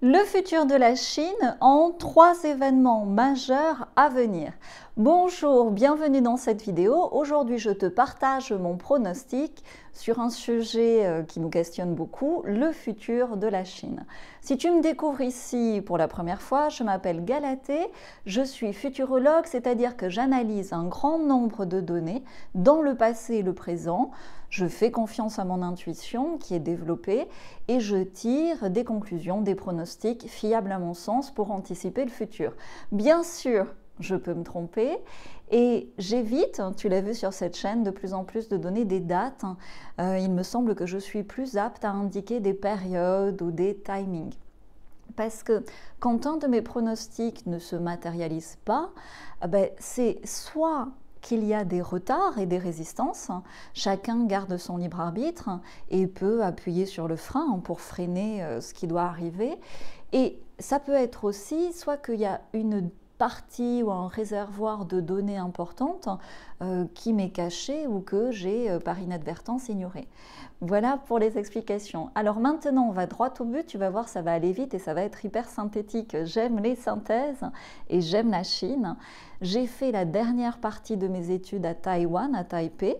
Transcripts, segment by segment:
Le futur de la Chine en 3 événements majeurs à venir. Bonjour, bienvenue dans cette vidéo. Aujourd'hui, je te partage mon pronostic sur un sujet qui nous questionne beaucoup, le futur de la Chine. Si tu me découvres ici pour la première fois, je m'appelle Galatée, je suis futurologue, c'est-à-dire que j'analyse un grand nombre de données dans le passé et le présent. Je fais confiance à mon intuition qui est développée et je tire des conclusions, des pronostics fiables à mon sens pour anticiper le futur. Bien sûr, je peux me tromper et j'évite, tu l'as vu sur cette chaîne, de plus en plus de donner des dates. Il me semble que je suis plus apte à indiquer des périodes ou des timings. Parce que quand un de mes pronostics ne se matérialise pas, c'est soit qu'il y a des retards et des résistances, chacun garde son libre arbitre et peut appuyer sur le frein pour freiner ce qui doit arriver. Et ça peut être aussi soit qu'il y a une partie ou un réservoir de données importantes qui m'est caché ou que j'ai par inadvertance ignoré. Voilà pour les explications. Alors maintenant, on va droit au but, tu vas voir, ça va aller vite et ça va être hyper synthétique. J'aime les synthèses et j'aime la Chine. J'ai fait la dernière partie de mes études à Taïwan, à Taipei,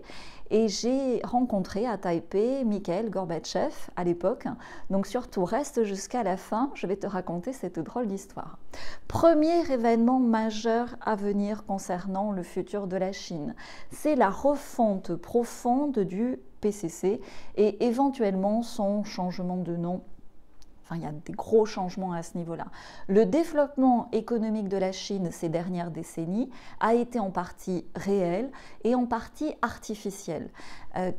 et j'ai rencontré à Taipei Mikhail Gorbatchev à l'époque. Donc surtout, reste jusqu'à la fin, je vais te raconter cette drôle d'histoire. Premier événement majeur à venir concernant le futur de la Chine, c'est la refonte profonde du PCC et éventuellement son changement de nom. Enfin, il y a des gros changements à ce niveau-là. Le développement économique de la Chine ces dernières décennies a été en partie réel et en partie artificiel,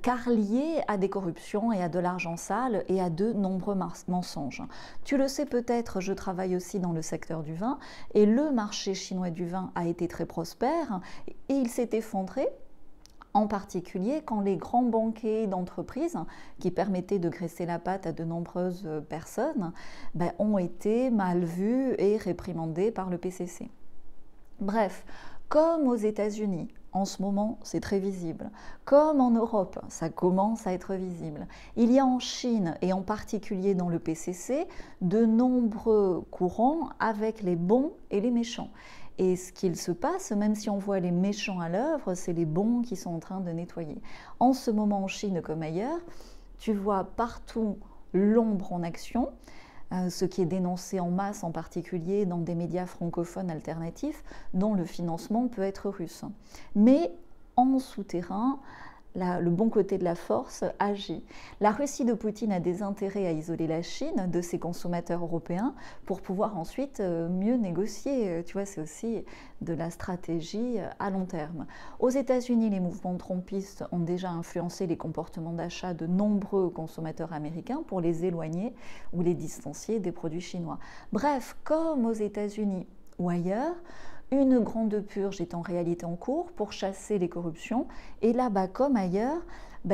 car lié à des corruptions et à de l'argent sale et à de nombreux mensonges. Tu le sais peut-être, je travaille aussi dans le secteur du vin et le marché chinois du vin a été très prospère et il s'est effondré. En particulier quand les grands banquets d'entreprise qui permettaient de graisser la pâte à de nombreuses personnes ont été mal vus et réprimandés par le PCC. Bref, comme aux États-Unis, en ce moment, c'est très visible. Comme en Europe, ça commence à être visible. Il y a en Chine, et en particulier dans le PCC, de nombreux courants avec les bons et les méchants. Et ce qu'il se passe, même si on voit les méchants à l'œuvre, c'est les bons qui sont en train de nettoyer. En ce moment, en Chine comme ailleurs, tu vois partout l'ombre en action, ce qui est dénoncé en masse, en particulier dans des médias francophones alternatifs, dont le financement peut être russe. Mais en souterrain, le bon côté de la force agit. La Russie de Poutine a des intérêts à isoler la Chine de ses consommateurs européens pour pouvoir ensuite mieux négocier. Tu vois, c'est aussi de la stratégie à long terme. Aux États-Unis, les mouvements trumpistes ont déjà influencé les comportements d'achat de nombreux consommateurs américains pour les éloigner ou les distancier des produits chinois. Bref, comme aux États-Unis ou ailleurs, une grande purge est en réalité en cours pour chasser les corruptions. Et là-bas, comme ailleurs,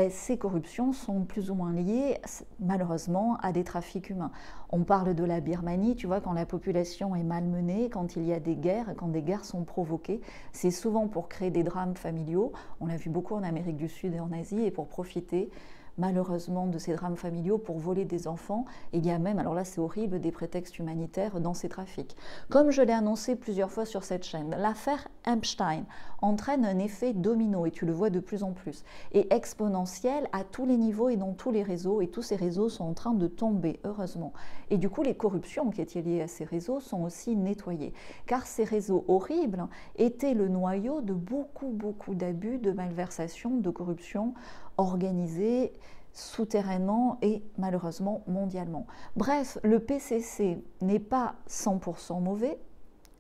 ces corruptions sont plus ou moins liées, malheureusement, à des trafics humains. On parle de la Birmanie, tu vois, quand la population est malmenée, quand il y a des guerres, quand des guerres sont provoquées, c'est souvent pour créer des drames familiaux. On l'a vu beaucoup en Amérique du Sud et en Asie, et pour profiter malheureusement de ces drames familiaux pour voler des enfants. Il y a même, alors là c'est horrible, des prétextes humanitaires dans ces trafics. Comme je l'ai annoncé plusieurs fois sur cette chaîne, l'affaire Epstein entraîne un effet domino, et tu le vois de plus en plus, et exponentiel à tous les niveaux et dans tous les réseaux, et tous ces réseaux sont en train de tomber, heureusement. Et du coup, les corruptions qui étaient liées à ces réseaux sont aussi nettoyées, car ces réseaux horribles étaient le noyau de beaucoup d'abus, de malversations, de corruption organisée souterrainement et malheureusement mondialement. Bref, le PCC n'est pas 100% mauvais.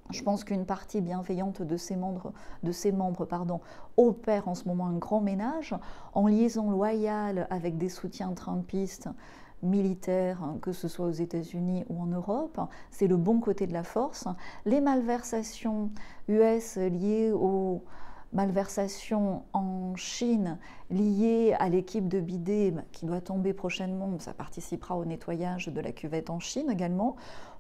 Je pense qu'une partie bienveillante de ses membres opère en ce moment un grand ménage en liaison loyale avec des soutiens trumpistes militaires, que ce soit aux États-Unis ou en Europe. C'est le bon côté de la force. Les malversations US liées aux malversations en Chine lié à l'équipe de bidet qui doit tomber prochainement. Ça participera au nettoyage de la cuvette en Chine également.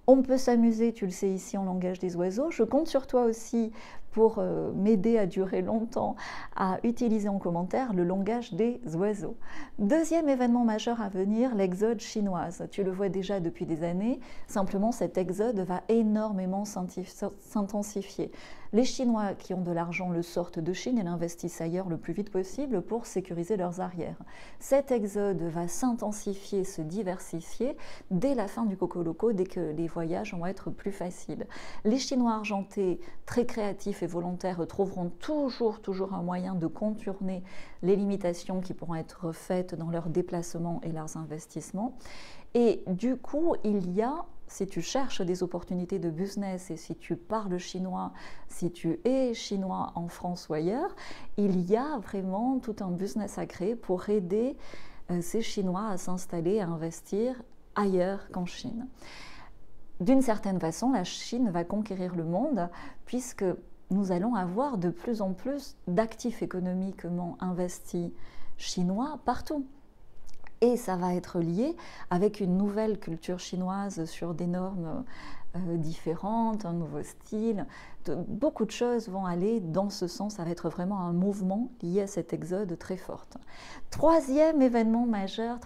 On peut s'amuser, tu le sais ici, en langage des oiseaux. Je compte sur toi aussi pour m'aider à durer longtemps à utiliser en commentaire le langage des oiseaux. Deuxième événement majeur à venir, l'exode chinoise. Tu le vois déjà depuis des années, simplement cet exode va énormément s'intensifier. Les Chinois qui ont de l'argent le sortent de Chine et l'investissent ailleurs le plus vite possible pour sécuriser leurs arrières. Cet exode va s'intensifier, se diversifier dès la fin du Coco Loco, dès que les voyages vont être plus faciles. Les Chinois argentés, très créatifs et volontaires, trouveront toujours un moyen de contourner les limitations qui pourront être faites dans leurs déplacements et leurs investissements. Et du coup, il y a, si tu cherches des opportunités de business et si tu parles chinois, si tu es chinois en France ou ailleurs, il y a vraiment tout un business à créer pour aider ces Chinois à s'installer, à investir ailleurs qu'en Chine. D'une certaine façon, la Chine va conquérir le monde puisque nous allons avoir de plus en plus d'actifs économiquement investis chinois partout. Et ça va être lié avec une nouvelle culture chinoise sur des normes différentes, un nouveau style. Beaucoup de choses vont aller dans ce sens. Ça va être vraiment un mouvement lié à cet exode très fort. Troisième événement majeur,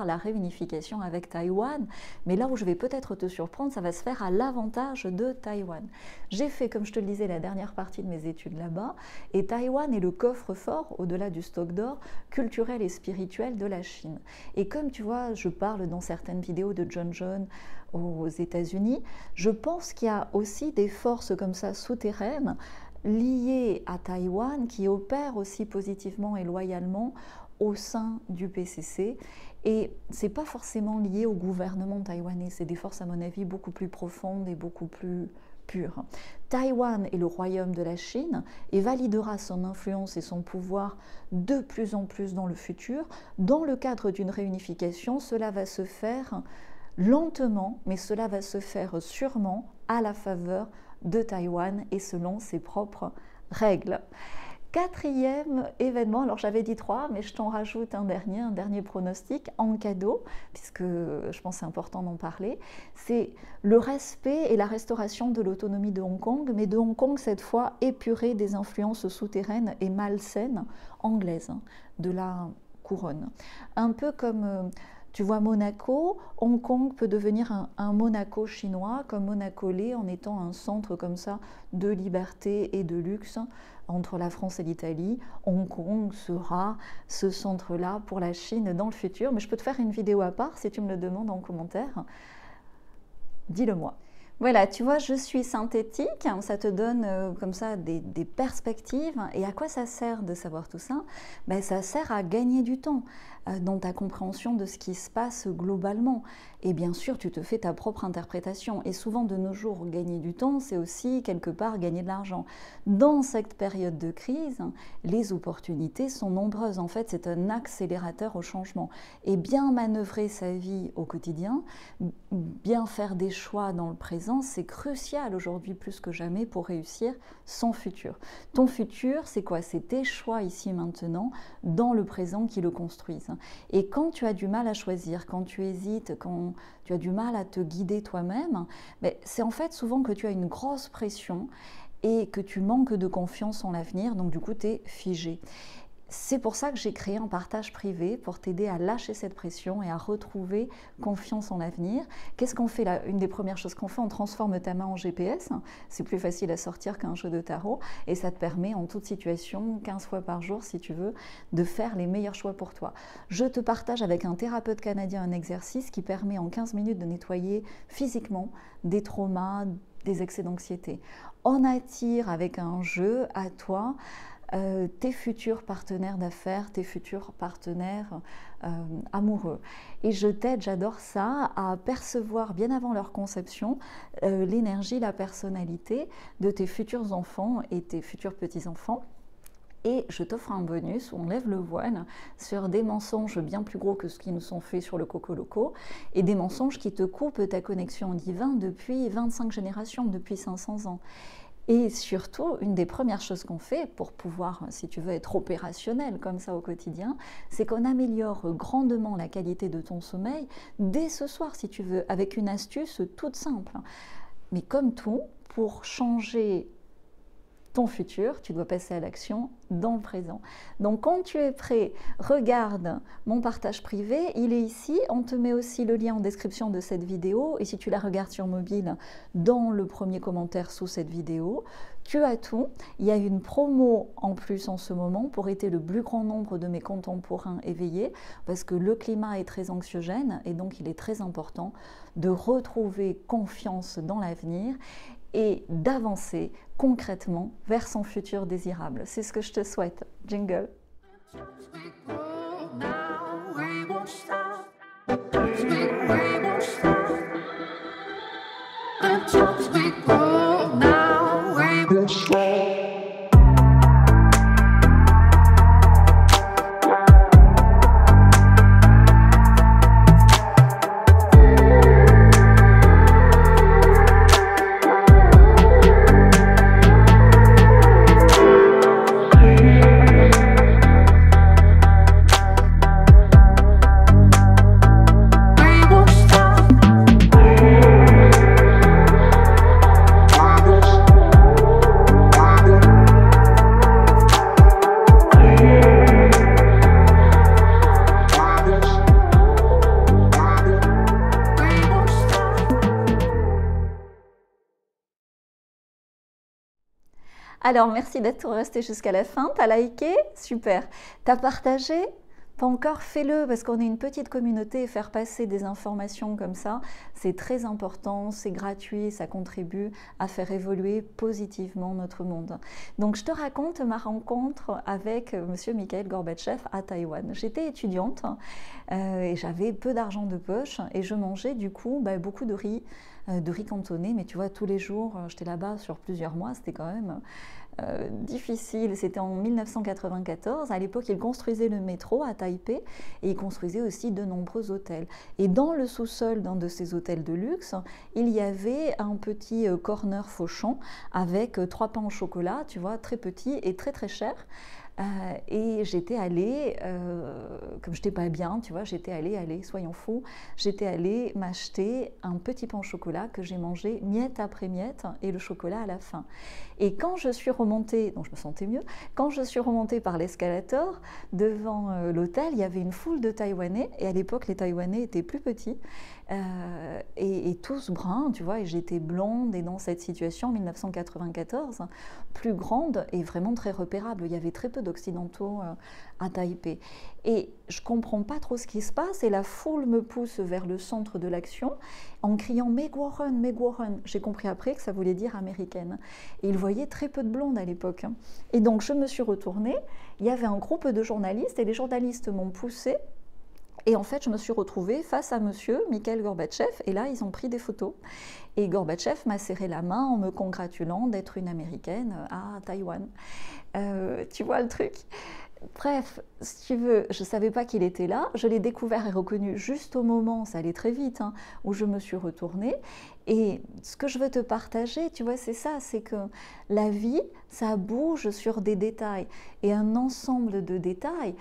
la réunification avec Taïwan. Mais là où je vais peut-être te surprendre, ça va se faire à l'avantage de Taïwan. J'ai fait, comme je te le disais, la dernière partie de mes études là-bas. Et Taïwan est le coffre-fort, au-delà du stock d'or, culturel et spirituel de la Chine. Et comme tu vois, je parle dans certaines vidéos de John John aux États-Unis, je pense qu'il y a aussi des forces comme ça souterraines liées à Taïwan qui opèrent aussi positivement et loyalement au sein du PCC. Et ce n'est pas forcément lié au gouvernement taïwanais, c'est des forces à mon avis beaucoup plus profondes et beaucoup plus pures. Taïwan est le royaume de la Chine et validera son influence et son pouvoir de plus en plus dans le futur. Dans le cadre d'une réunification, cela va se faire lentement, mais cela va se faire sûrement à la faveur de Taïwan et selon ses propres règles. Quatrième événement, alors j'avais dit 3, mais je t'en rajoute un dernier pronostic en cadeau, puisque je pense que c'est important d'en parler, c'est le respect et la restauration de l'autonomie de Hong Kong, mais de Hong Kong cette fois épurée des influences souterraines et malsaines anglaises de la couronne. Un peu comme... Tu vois Monaco, Hong Kong peut devenir un Monaco chinois, comme Monaco l'est en étant un centre comme ça de liberté et de luxe entre la France et l'Italie. Hong Kong sera ce centre-là pour la Chine dans le futur. Mais je peux te faire une vidéo à part si tu me le demandes en commentaire. Dis-le moi. Voilà, tu vois, je suis synthétique, ça te donne comme ça des perspectives. Et à quoi ça sert de savoir tout ça? Ben, ça sert à gagner du temps dans ta compréhension de ce qui se passe globalement. Et bien sûr, tu te fais ta propre interprétation. Et souvent, de nos jours, gagner du temps, c'est aussi quelque part gagner de l'argent. Dans cette période de crise, les opportunités sont nombreuses. En fait, c'est un accélérateur au changement. Et bien manœuvrer sa vie au quotidien, bien faire des choix dans le présent, c'est crucial aujourd'hui plus que jamais pour réussir son futur. Ton futur, c'est quoi? C'est tes choix ici maintenant, dans le présent qui le construisent. Et quand tu as du mal à choisir, quand tu hésites, quand tu as du mal à te guider toi-même, c'est en fait souvent que tu as une grosse pression et que tu manques de confiance en l'avenir, donc du coup tu es figé. C'est pour ça que j'ai créé un partage privé pour t'aider à lâcher cette pression et à retrouver confiance en l'avenir. Qu'est-ce qu'on fait là? Une des premières choses qu'on fait, on transforme ta main en GPS. C'est plus facile à sortir qu'un jeu de tarot et ça te permet en toute situation, 15 fois par jour si tu veux, de faire les meilleurs choix pour toi. Je te partage avec un thérapeute canadien un exercice qui permet en 15 minutes de nettoyer physiquement des traumas, des excès d'anxiété. On attire avec un jeu à toi tes futurs partenaires d'affaires, tes futurs partenaires amoureux. Et je t'aide, j'adore ça, à percevoir bien avant leur conception l'énergie, la personnalité de tes futurs enfants et tes futurs petits-enfants. Et je t'offre un bonus où on lève le voile sur des mensonges bien plus gros que ce qui nous sont faits sur le Coco Loco et des mensonges qui te coupent ta connexion au divin depuis 25 générations, depuis 500 ans. Et surtout, une des premières choses qu'on fait pour pouvoir, si tu veux, être opérationnel comme ça au quotidien, c'est qu'on améliore grandement la qualité de ton sommeil dès ce soir, si tu veux, avec une astuce toute simple. Mais comme tout, pour changer ton futur, tu dois passer à l'action dans le présent. Donc quand tu es prêt, regarde mon partage privé, il est ici, on te met aussi le lien en description de cette vidéo et si tu la regardes sur mobile, dans le premier commentaire sous cette vidéo, tu as tout. Il y a une promo en plus en ce moment pour aider le plus grand nombre de mes contemporains éveillés parce que le climat est très anxiogène et donc il est très important de retrouver confiance dans l'avenir et d'avancer concrètement vers son futur désirable. C'est ce que je te souhaite. Jingle. Alors, merci d'être resté jusqu'à la fin. T'as liké? Super. T'as partagé? Pas encore, fais-le parce qu'on est une petite communauté et faire passer des informations comme ça, c'est très important, c'est gratuit, ça contribue à faire évoluer positivement notre monde. Donc je te raconte ma rencontre avec monsieur Mikhail Gorbatchev à Taïwan. J'étais étudiante et j'avais peu d'argent de poche et je mangeais du coup beaucoup de riz cantonné, mais tu vois tous les jours, j'étais là-bas sur plusieurs mois, c'était quand même difficile. C'était en 1994. À l'époque, ils construisaient le métro à Taipei et ils construisaient aussi de nombreux hôtels. Et dans le sous-sol d'un de ces hôtels de luxe, il y avait un petit corner fauchon avec 3 pains au chocolat, tu vois, très petit et très très cher. Et j'étais allée, comme je n'étais pas bien, tu vois, j'étais allée, soyons fous, j'étais allée m'acheter un petit pain au chocolat que j'ai mangé miette après miette et le chocolat à la fin. Et quand je suis remontée, donc je me sentais mieux, quand je suis remontée par l'escalator devant l'hôtel, il y avait une foule de Taïwanais et à l'époque les Taïwanais étaient plus petits et tous bruns, tu vois, et j'étais blonde et dans cette situation en 1994, plus grande et vraiment très repérable. Il y avait très peu d'occidentaux à Taipei. Et je ne comprends pas trop ce qui se passe et la foule me pousse vers le centre de l'action en criant « Megworen, Megworen ». J'ai compris après que ça voulait dire américaine. Et ils voyaient très peu de blondes à l'époque. Et donc je me suis retournée, il y avait un groupe de journalistes et les journalistes m'ont poussée. Et en fait, je me suis retrouvée face à monsieur Mikhail Gorbatchev et là, ils ont pris des photos. Et Gorbatchev m'a serré la main en me congratulant d'être une américaine à Taïwan. Tu vois le truc? Bref, si tu veux, je ne savais pas qu'il était là. Je l'ai découvert et reconnu juste au moment, ça allait très vite, hein, où je me suis retournée. Et ce que je veux te partager, tu vois, c'est ça, c'est que la vie, ça bouge sur des détails. Et un ensemble de détails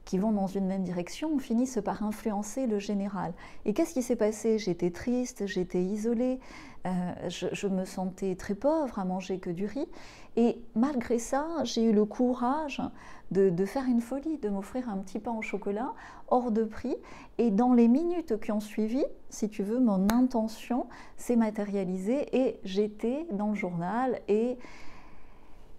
qui vont dans une même direction finissent par influencer le général. Et qu'est-ce qui s'est passé? J'étais triste, j'étais isolée, je me sentais très pauvre à manger que du riz. Et malgré ça, j'ai eu le courage de faire une folie, de m'offrir un petit pain au chocolat hors de prix. Et dans les minutes qui ont suivi, si tu veux, mon intention s'est matérialisée et j'étais dans le journal et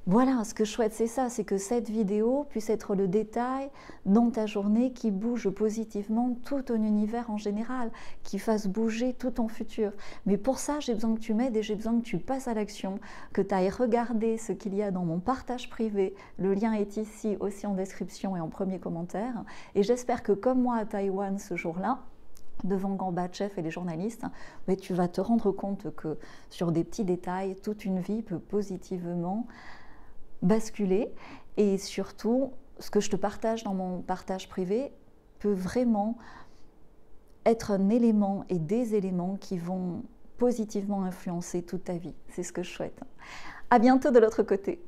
voilà, ce que je souhaite, c'est ça, c'est que cette vidéo puisse être le détail dans ta journée qui bouge positivement tout ton univers en général, qui fasse bouger tout ton futur. Mais pour ça, j'ai besoin que tu m'aides et j'ai besoin que tu passes à l'action, que tu ailles regarder ce qu'il y a dans mon partage privé. Le lien est ici aussi en description et en premier commentaire. Et j'espère que comme moi à Taïwan ce jour-là, devant Gorbatchev et les journalistes, mais tu vas te rendre compte que sur des petits détails, toute une vie peut positivement basculer et surtout ce que je te partage dans mon partage privé peut vraiment être un élément et des éléments qui vont positivement influencer toute ta vie. C'est ce que je souhaite. À bientôt de l'autre côté.